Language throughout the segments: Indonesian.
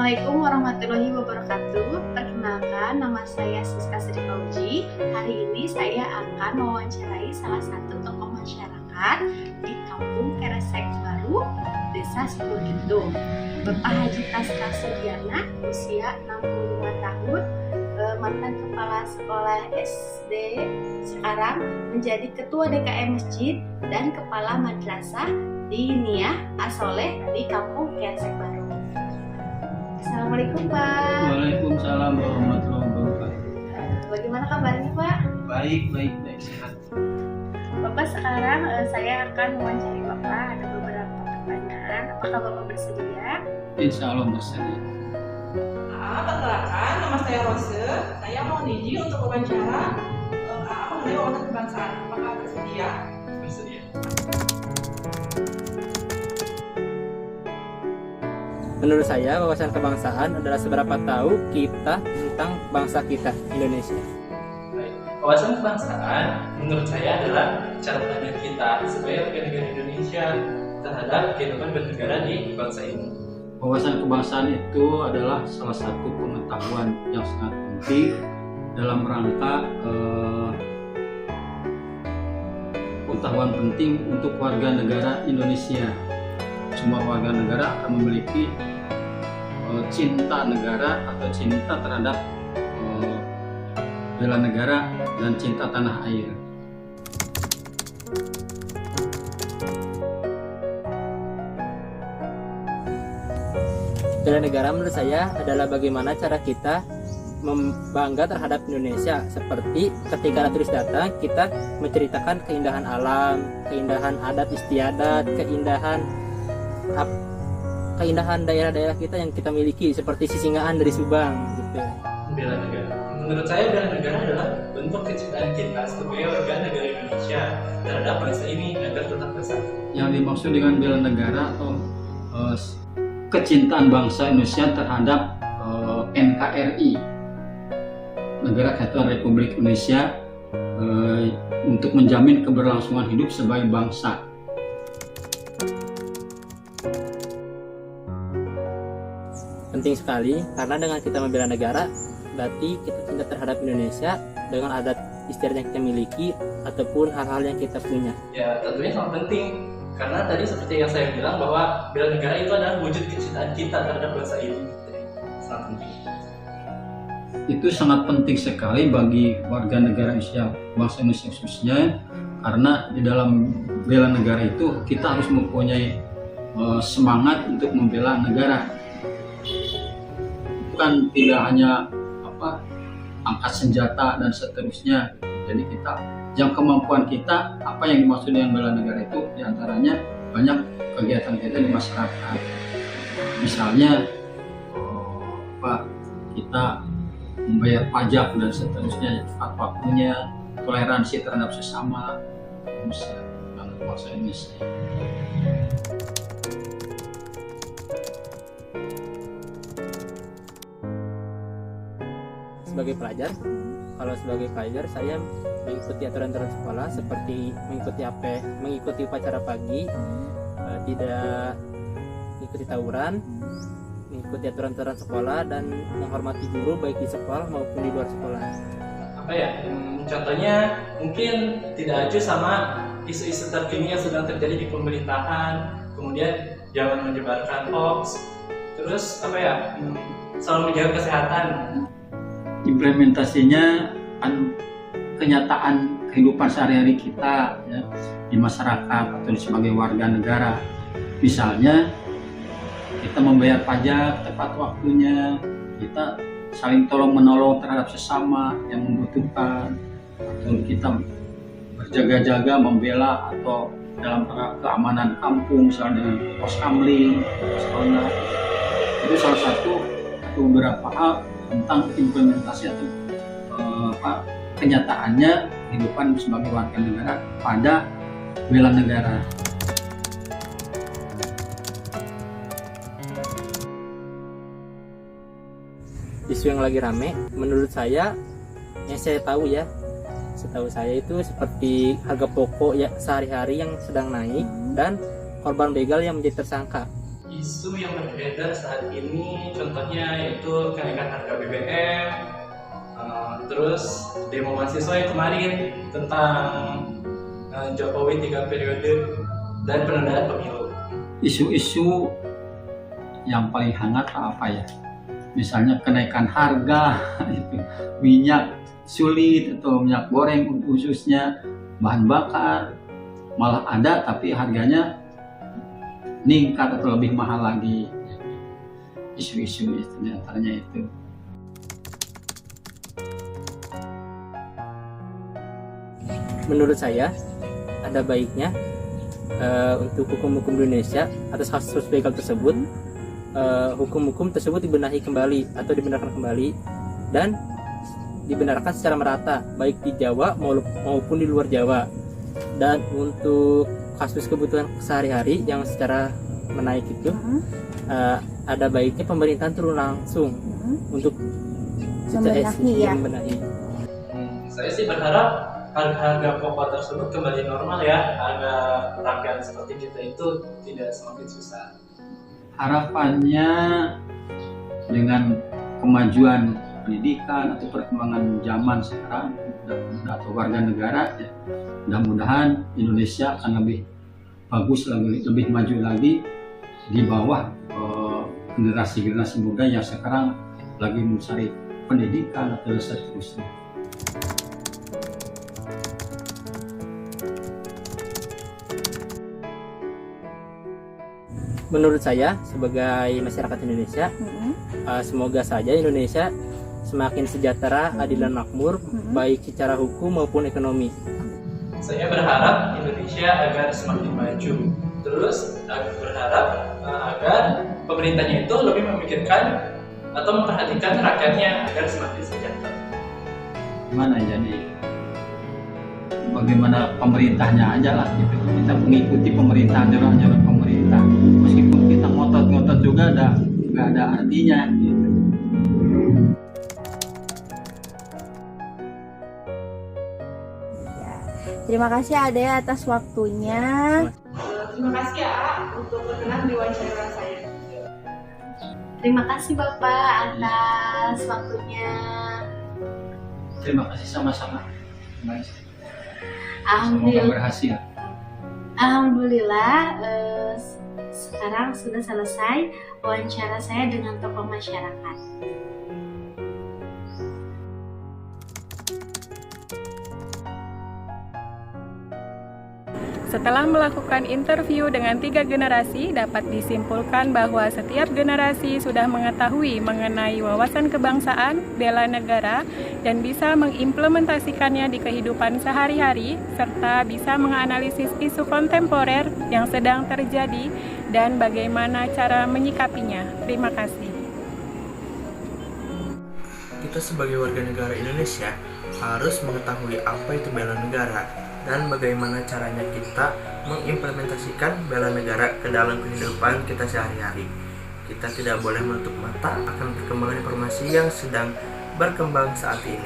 Assalamualaikum warahmatullahi wabarakatuh. Perkenalkan, nama saya Siska Sri Fauji. Hari ini saya akan mewawancarai salah satu tokoh masyarakat di Kampung Keresek Baru, Desa Sidoarjo. Bapak Haji Taska Sugiana, usia 65 tahun, mantan kepala sekolah SD, sekarang menjadi ketua DKM Masjid dan kepala madrasah di Niyah As-Soleh di Kampung Keresek Baru. Assalamualaikum Pak. Waalaikumsalam warahmatullahi wabarakatuh. Bagaimana kabarnya Pak? Baik, sehat. Bapak, sekarang saya akan mewawancari Bapak. Ada beberapa pertanyaan. Apakah Bapak bersedia? Insya Allah bersedia. Perkenalkan, nama saya Rose. Saya mau izin untuk wawancara mengenai wawasan kebangsaan. Apakah bersedia? Bersedia. Menurut saya, wawasan kebangsaan adalah seberapa tahu kita tentang bangsa kita, Indonesia. Baik. Wawasan kebangsaan menurut saya adalah cara pandang kita sebagai warga negara Indonesia terhadap kehidupan bernegara di bangsa ini. Wawasan kebangsaan itu adalah salah satu pengetahuan yang sangat penting dalam rangka pengetahuan penting untuk warga negara Indonesia. Semua warga negara akan memiliki cinta negara atau cinta terhadap bela negara dan cinta tanah air. Bela negara menurut saya adalah bagaimana cara kita bangga terhadap Indonesia. Seperti ketika ada turis datang, kita menceritakan keindahan alam, keindahan adat istiadat, keindahan daerah-daerah kita yang kita miliki, seperti Sisingaan dari Subang gitu. Bela negara. Menurut saya bela negara adalah bentuk kecintaan kita sebagai warga negara Indonesia terhadap bangsa ini agar tetap bersatu. Yang dimaksud dengan bela negara atau kecintaan bangsa Indonesia terhadap NKRI, Negara Kesatuan Republik Indonesia, untuk menjamin keberlangsungan hidup sebagai bangsa. Penting sekali karena dengan kita membela negara berarti kita cinta terhadap Indonesia dengan adat istiadat yang kita miliki ataupun hal-hal yang kita punya. Ya, tentunya sangat penting karena tadi seperti yang saya bilang bahwa bela negara itu adalah wujud kecintaan kita terhadap bangsa ini. Jadi, sangat penting. Itu sangat penting sekali bagi warga negara Indonesia, bangsa Indonesia khususnya, karena di dalam bela negara itu kita harus mempunyai semangat untuk membela negara. Bukan tidak hanya angkat senjata dan seterusnya. Jadi kita yang kemampuan kita, apa yang dimaksud dengan bela negara itu diantaranya banyak kegiatan kita di masyarakat. Misalnya kita membayar pajak dan seterusnya, tepat waktunya, toleransi terhadap sesama, bangsa Indonesia. Sebagai pelajar, kalau sebagai pelajar saya mengikuti aturan-aturan sekolah seperti mengikuti upacara pagi, tidak mengikuti tawuran, mengikuti aturan-aturan sekolah dan menghormati guru baik di sekolah maupun di luar sekolah. Contohnya mungkin tidak acuh sama isu-isu terkini yang sedang terjadi di pemerintahan, kemudian jangan menyebarkan hoax, terus selalu menjaga kesehatan. Implementasinya kenyataan kehidupan sehari-hari kita ya, di masyarakat atau sebagai warga negara. Misalnya kita membayar pajak tepat waktunya, kita saling tolong menolong terhadap sesama yang membutuhkan, atau kita berjaga-jaga membela atau dalam keamanan kampung, misalnya dengan pos kamling, pos olah. Itu salah satu beberapa hal tentang implementasi atau kenyataannya kehidupan sebagai warga negara pada bela negara. Isu yang lagi rame, menurut saya, yang saya tahu ya, setahu saya itu seperti harga pokok ya sehari-hari yang sedang naik dan korban begal yang menjadi tersangka. Isu yang beredar saat ini contohnya yaitu kenaikan harga BBM, terus demo mahasiswa yang kemarin tentang Jokowi 3 periode dan penundaan pemilu. Isu-isu yang paling hangat apa ya? Misalnya kenaikan harga itu minyak sulit atau minyak goreng khususnya bahan bakar malah ada tapi harganya meningkat atau lebih mahal lagi. Isu-isu itu antaranya itu. Menurut saya ada baiknya untuk hukum-hukum Indonesia atas kasus begal tersebut, hukum-hukum tersebut dibenahi kembali atau dibenarkan kembali dan dibenarkan secara merata baik di Jawa maupun di luar Jawa. Dan untuk kasus kebutuhan sehari-hari yang secara menaik itu ada baiknya pemerintahan turun langsung untuk membenahi. Saya sih berharap harga-harga pokok tersebut kembali normal ya, harga rakyat seperti kita itu tidak semakin susah. Harapannya dengan kemajuan pendidikan atau perkembangan zaman sekarang atau warga negara ya, mudah-mudahan Indonesia akan lebih bagus lagi, lebih maju lagi di bawah generasi-generasi muda yang sekarang lagi mencari pendidikan atau seterusnya. Menurut saya sebagai masyarakat Indonesia, semoga saja Indonesia semakin sejahtera, adil dan makmur, baik secara hukum maupun ekonomi. Saya berharap Indonesia agar semakin maju. Terus berharap agar pemerintahnya itu lebih memikirkan atau memperhatikan rakyatnya agar semakin sejahtera. Gimana jadi? Bagaimana pemerintahnya aja lah gitu. Kita mengikuti pemerintahan, jalan-jalan pemerintah. Meskipun kita ngotot-ngotot juga nggak ada artinya gitu. Terima kasih Ade atas waktunya. Terima kasih ya untuk berkenan di wawancara saya. Terima kasih Bapak atas waktunya. Terima kasih sama-sama. Alhamdulillah. Semoga berhasil. Alhamdulillah, sekarang sudah selesai wawancara saya dengan tokoh masyarakat. Setelah melakukan interview dengan 3 generasi, dapat disimpulkan bahwa setiap generasi sudah mengetahui mengenai wawasan kebangsaan, bela negara, dan bisa mengimplementasikannya di kehidupan sehari-hari, serta bisa menganalisis isu kontemporer yang sedang terjadi dan bagaimana cara menyikapinya. Terima kasih. Kita sebagai warga negara Indonesia harus mengetahui apa itu bela negara dan bagaimana caranya kita mengimplementasikan bela negara ke dalam kehidupan kita sehari-hari. Kita tidak boleh menutup mata akan perkembangan informasi yang sedang berkembang saat ini.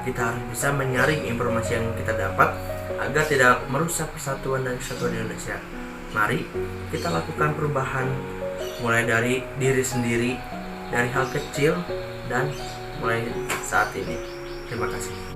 Kita harus bisa menyaring informasi yang kita dapat agar tidak merusak persatuan dan kesatuan Indonesia. Mari kita lakukan perubahan mulai dari diri sendiri, dari hal kecil dan mulai saat ini. Terima kasih.